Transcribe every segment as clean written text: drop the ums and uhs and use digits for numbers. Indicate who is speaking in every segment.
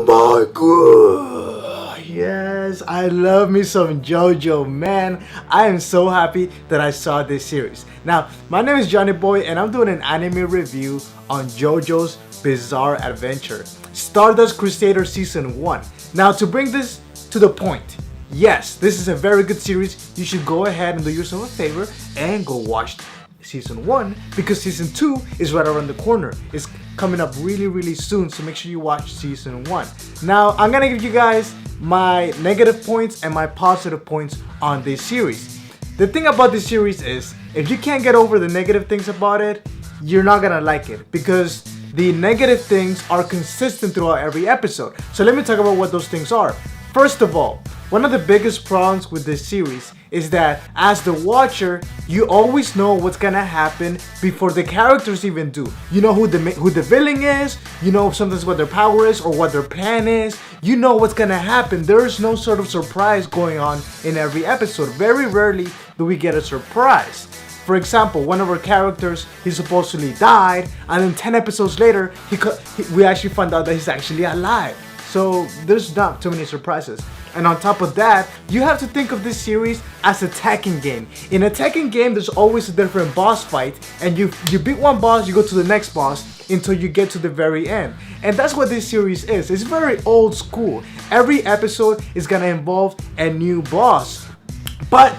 Speaker 1: my god! Yes, I love me some JoJo, man. I am so happy that I saw this series. Now, my name is Johnny Boy and I'm doing an anime review on JoJo's Bizarre Adventure, Stardust Crusaders Season 1. Now, to bring this to the point, yes, this is a very good series. You should go ahead and do yourself a favor and go watch Season 1 because Season 2 is right around the corner. It's coming up really soon, so make sure you watch Season 1. Now, I'm gonna give you guys my negative points and my positive points on this series. The thing about this series is, if you can't get over the negative things about it, you're not gonna like it because the negative things are consistent throughout every episode. So let me talk about what those things are. First of all, one of the biggest problems with this series is that as the watcher, you always know what's gonna happen before the characters even do. You know who the villain is, you know sometimes what their power is or what their plan is. You know what's gonna happen. There is no sort of surprise going on in every episode. Very rarely do we get a surprise. For example, one of our characters, he supposedly died, and then 10 episodes later, we actually find out that he's actually alive. So there's not too many surprises. And on top of that, you have to think of this series as a Tekken game. In a Tekken game, there's always a different boss fight, and you beat one boss, you go to the next boss until you get to the very end. And that's what this series is. It's very old school. Every episode is gonna involve a new boss. But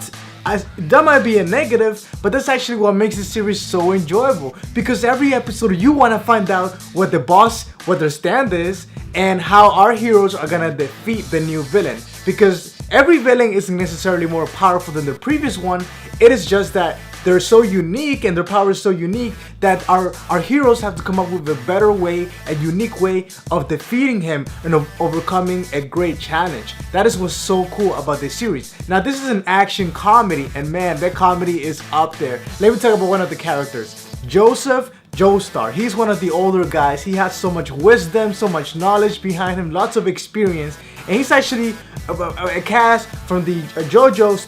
Speaker 1: that might be a negative, but that's actually what makes this series so enjoyable. Because every episode you want to find out what the boss, what their stand is, and how our heroes are gonna defeat the new villain. Because every villain isn't necessarily more powerful than the previous one. It is just that they're so unique and their power is so unique that our heroes have to come up with a better way, a unique way of defeating him and of overcoming a great challenge. That is what's so cool about this series. Now, this is an action comedy, and man, that comedy is up there. Let me talk about one of the characters, Joseph Joestar. He's one of the older guys. He has so much wisdom, so much knowledge behind him, lots of experience, and he's actually a cast from the JoJo's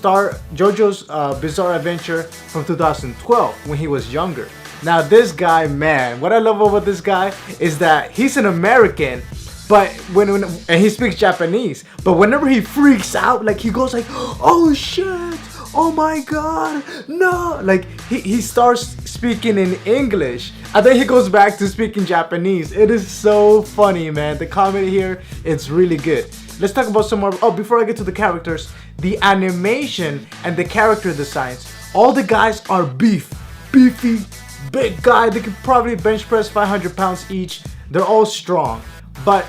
Speaker 1: Bizarre Adventure from 2012 when he was younger. Now this guy, man, what I love about this guy is that he's an American, but and he speaks Japanese. But whenever he freaks out, like he goes like, "Oh shit! Oh my god, no!" Like he starts speaking in English, and then he goes back to speaking Japanese. It is so funny, man. The comedy here, it's really good. Let's talk about some more. Oh, before I get to the characters, the animation and the character designs. All the guys are beefy, big guy. They could probably bench press 500 pounds each. They're all strong, but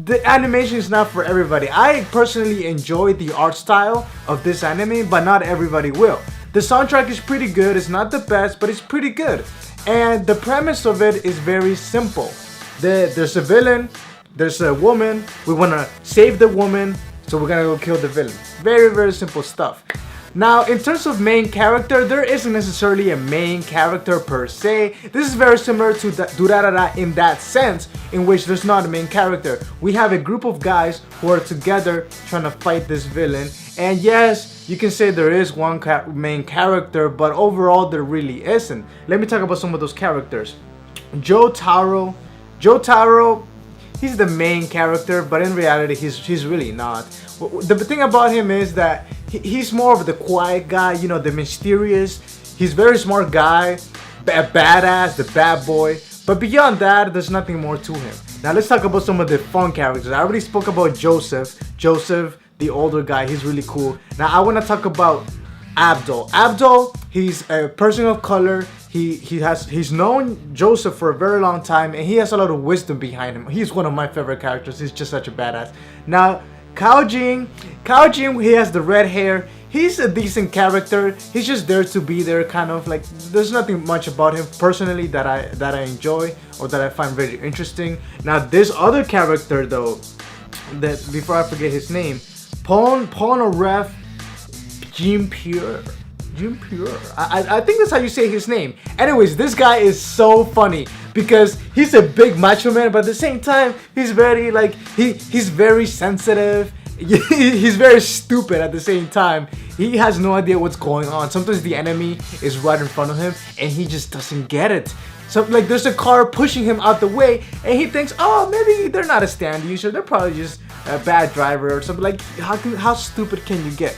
Speaker 1: the animation is not for everybody. I personally enjoy the art style of this anime, but not everybody will. The soundtrack is pretty good. It's not the best, but it's pretty good. And the premise of it is very simple. There's a villain, there's a woman, we want to save the woman, so we're gonna go kill the villain. Very simple stuff. Now, in terms of main character, there isn't necessarily a main character per se. This is very similar to Durarara in that sense, in which there's not a main character. We have a group of guys who are together trying to fight this villain. And yes, you can say there is one main character, but overall there really isn't. Let me talk about some of those characters. Jotaro, he's the main character, but in reality he's really not. The thing about him is that he's more of the quiet guy, you know, the mysterious. He's a very smart guy, a badass, the bad boy. But beyond that, there's nothing more to him. Now let's talk about some of the fun characters. I already spoke about Joseph, the older guy. He's really cool. Now I want to talk about Abdul, he's a person of color. He's known Joseph for a very long time, and he has a lot of wisdom behind him. He's one of my favorite characters. He's just such a badass. Now Kaojin, he has the red hair. He's a decent character. He's just there to be there, kind of like. There's nothing much about him personally that I enjoy or that I find very interesting. Now this other character though, that before I forget his name, Polnareff Jim Pure. I think that's how you say his name. Anyways, this guy is so funny because he's a big macho man, but at the same time, he's very like he's very sensitive. He's very stupid at the same time. He has no idea what's going on. Sometimes the enemy is right in front of him and he just doesn't get it. So like there's a car pushing him out the way, and he thinks, oh, maybe they're not a stand user, they're probably just a bad driver or something. Like how stupid can you get?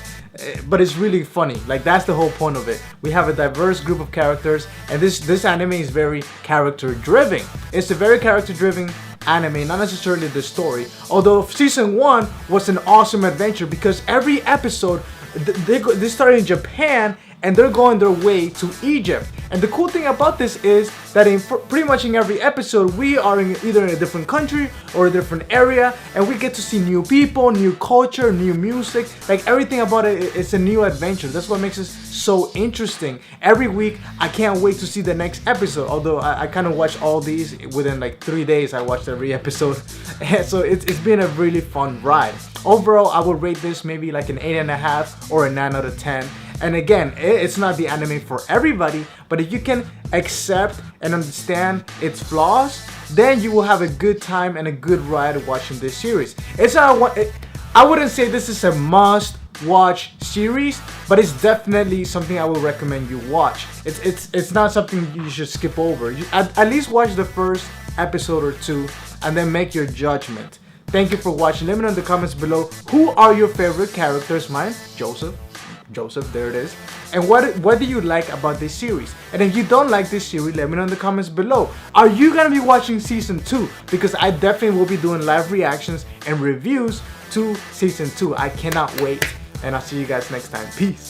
Speaker 1: But it's really funny. Like that's the whole point of it. We have a diverse group of characters, and this anime is very character driven. It's a very character driven anime, not necessarily the story. Although season 1 was an awesome adventure because every episode they started in Japan and they're going their way to Egypt. And the cool thing about this is that in pretty much in every episode we are either in a different country or a different area, and we get to see new people, new culture, new music. Like everything about it is a new adventure. That's what makes it so interesting. Every week I can't wait to see the next episode. Although I kind of watch all these within like 3 days. I watched every episode, and so it's been a really fun ride. Overall, I would rate this maybe like an 8.5 or a 9 out of 10. And again, it's not the anime for everybody, but if you can accept and understand its flaws, then you will have a good time and a good ride watching this series. It's not I wouldn't say this is a must-watch series, but it's definitely something I would recommend you watch. It's not something you should skip over. At least watch the first episode or 2 and then make your judgment. Thank you for watching. Let me know in the comments below, who are your favorite characters? Mine, Joseph, there it is. And what do you like about this series? And if you don't like this series, let me know in the comments below. Are you gonna be watching season 2? Because I definitely will be doing live reactions and reviews to season 2. I cannot wait. And I'll see you guys next time. Peace.